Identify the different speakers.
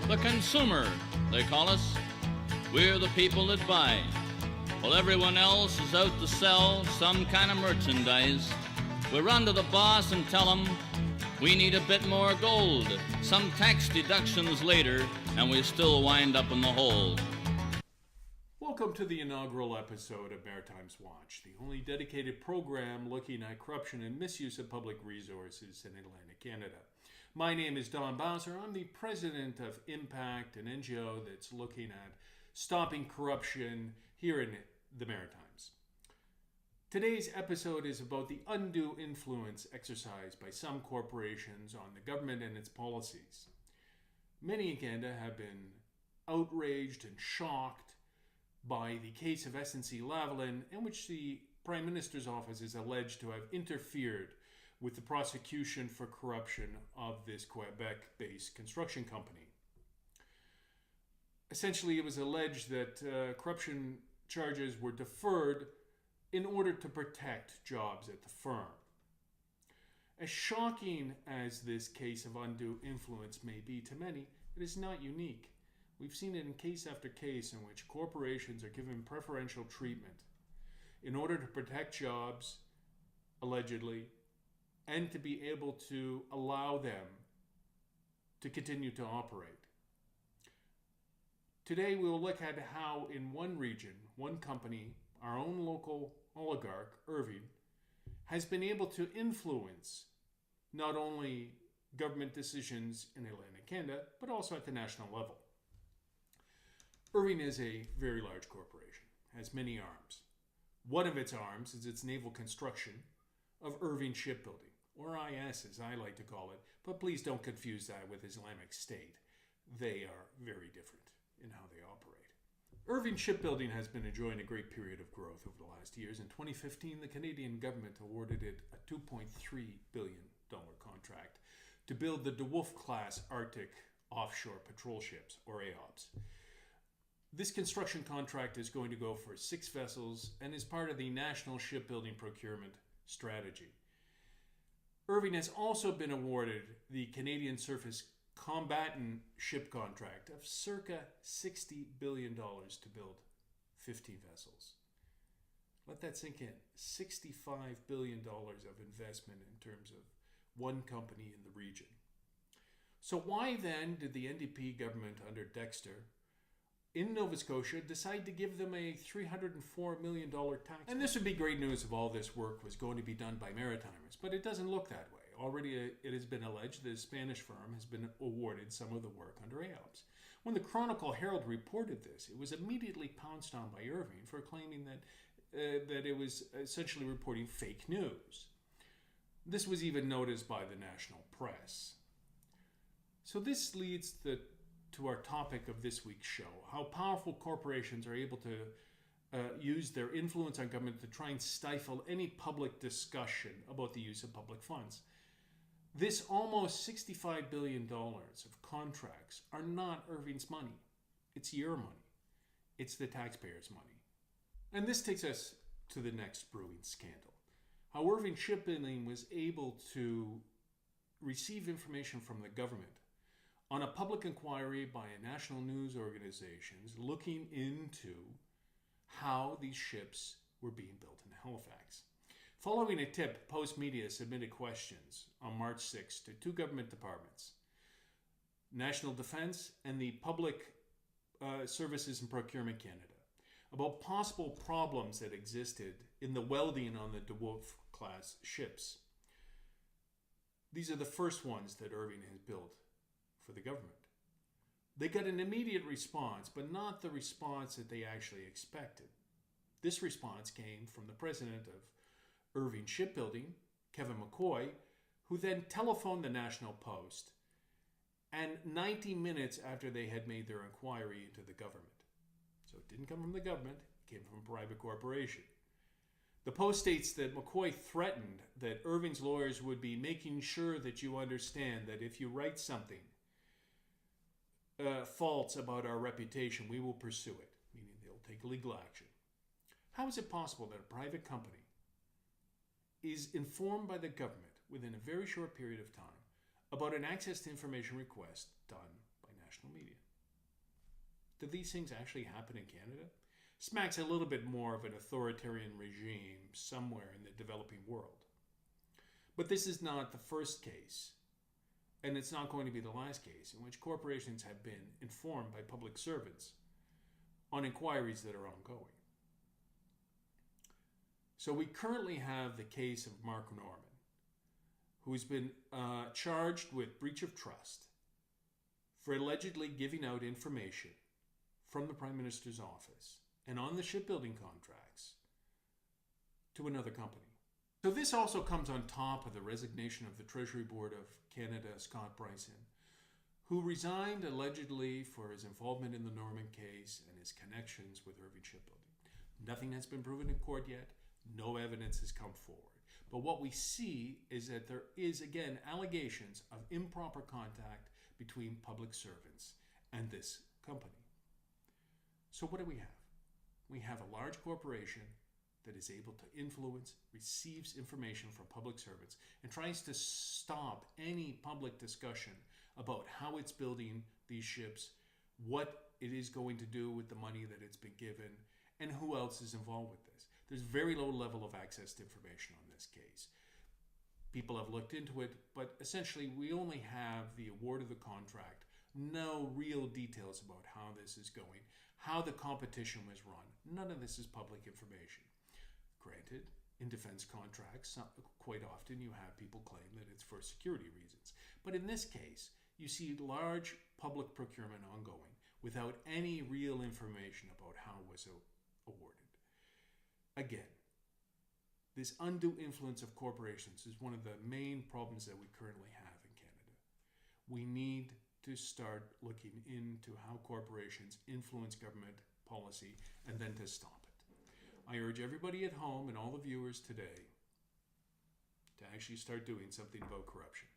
Speaker 1: The consumer, they call us. We're the people that buy. While everyone else is out to sell some kind of merchandise, we run to the boss and tell him we need a bit more gold, some tax deductions later, and we still wind up in the hole.
Speaker 2: Welcome to the inaugural episode of Maritimes Watch, the only dedicated program looking at corruption and misuse of public resources in Atlantic Canada. My name is Don Bowser. I'm the president of Impact, an NGO that's looking at stopping corruption here in the Maritimes. Today's episode is about the undue influence exercised by some corporations on the government and its policies. Many in Canada have been outraged and shocked by the case of SNC-Lavalin, in which the Prime Minister's office is alleged to have interfered with the prosecution for corruption of this Quebec-based construction company. Essentially, it was alleged that corruption charges were deferred in order to protect jobs at the firm. As shocking as this case of undue influence may be to many, it is not unique. We've seen it in case after case in which corporations are given preferential treatment in order to protect jobs, allegedly, and to be able to allow them to continue to operate. Today we will look at how in one region, one company, our own local oligarch, Irving, has been able to influence not only government decisions in Atlantic Canada, but also at the national level. Irving is a very large corporation, has many arms. One of its arms is its naval construction of Irving Shipbuilding, or IS as I like to call it, but please don't confuse that with Islamic State. They are very different in how they operate. Irving Shipbuilding has been enjoying a great period of growth over the last years. In 2015, the Canadian government awarded it a $2.3 billion contract to build the DeWolf-class Arctic offshore patrol ships, or AOPS. This construction contract is going to go for 6 vessels and is part of the National Shipbuilding Procurement Strategy. Irving has also been awarded the Canadian Surface Combatant Ship contract of circa $60 billion to build 15 vessels. Let that sink in. $65 billion of investment in terms of one company in the region. So why then did the NDP government under Dexter in Nova Scotia decide to give them a $304 million tax? And this would be great news if all this work was going to be done by Maritimers, but it doesn't look that way. Already it has been alleged that a Spanish firm has been awarded some of the work under AOPS. When the Chronicle Herald reported this, it was immediately pounced on by Irving for claiming that it was essentially reporting fake news. This was even noticed by the national press. So this leads to our topic of this week's show, how powerful corporations are able to use their influence on government to try and stifle any public discussion about the use of public funds. This almost $65 billion of contracts are not Irving's money. It's your money. It's the taxpayers' money. And this takes us to the next brewing scandal. How Irving Shipbuilding was able to receive information from the government on a public inquiry by a national news organizations looking into how these ships were being built in Halifax. Following a tip, Post Media submitted questions on March 6 to 2 government departments, National Defence and the Public Services and Procurement Canada, about possible problems that existed in the welding on the DeWolf-class ships. These are the first ones that Irving has built for the government. They got an immediate response, but not the response that they actually expected. This response came from the president of Irving Shipbuilding, Kevin McCoy, who then telephoned the National Post, and 90 minutes after they had made their inquiry into the government. So it didn't come from the government, it came from a private corporation. The Post states that McCoy threatened that Irving's lawyers would be making sure that you understand that if you write something false about our reputation, we will pursue it, meaning they'll take legal action. How is it possible that a private company is informed by the government within a very short period of time about an access to information request done by national media. Do these things actually happen in Canada? Smacks a little bit more of an authoritarian regime somewhere in the developing world. But this is not the first case, and it's not going to be the last case, in which corporations have been informed by public servants on inquiries that are ongoing. So we currently have the case of Mark Norman, who's been charged with breach of trust for allegedly giving out information from the Prime Minister's office and on the shipbuilding contracts to another company. So this also comes on top of the resignation of the Treasury Board of Canada, Scott Bryson, who resigned allegedly for his involvement in the Norman case and his connections with Irving Shipbuilding. Nothing has been proven in court yet. No evidence has come forward. But what we see is that there is, again, allegations of improper contact between public servants and this company. So what do we have? We have a large corporation that is able to influence, receives information from public servants, and tries to stop any public discussion about how it's building these ships, what it is going to do with the money that it's been given, and who else is involved with this. There's very low level of access to information on this case. People have looked into it, but essentially we only have the award of the contract, no real details about how this is going, how the competition was run. None of this is public information. Granted, in defense contracts, quite often you have people claim that it's for security reasons. But in this case, you see large public procurement ongoing without any real information about how it was awarded. Again, this undue influence of corporations is one of the main problems that we currently have in Canada. We need to start looking into how corporations influence government policy and then to stop it. I urge everybody at home and all the viewers today to actually start doing something about corruption.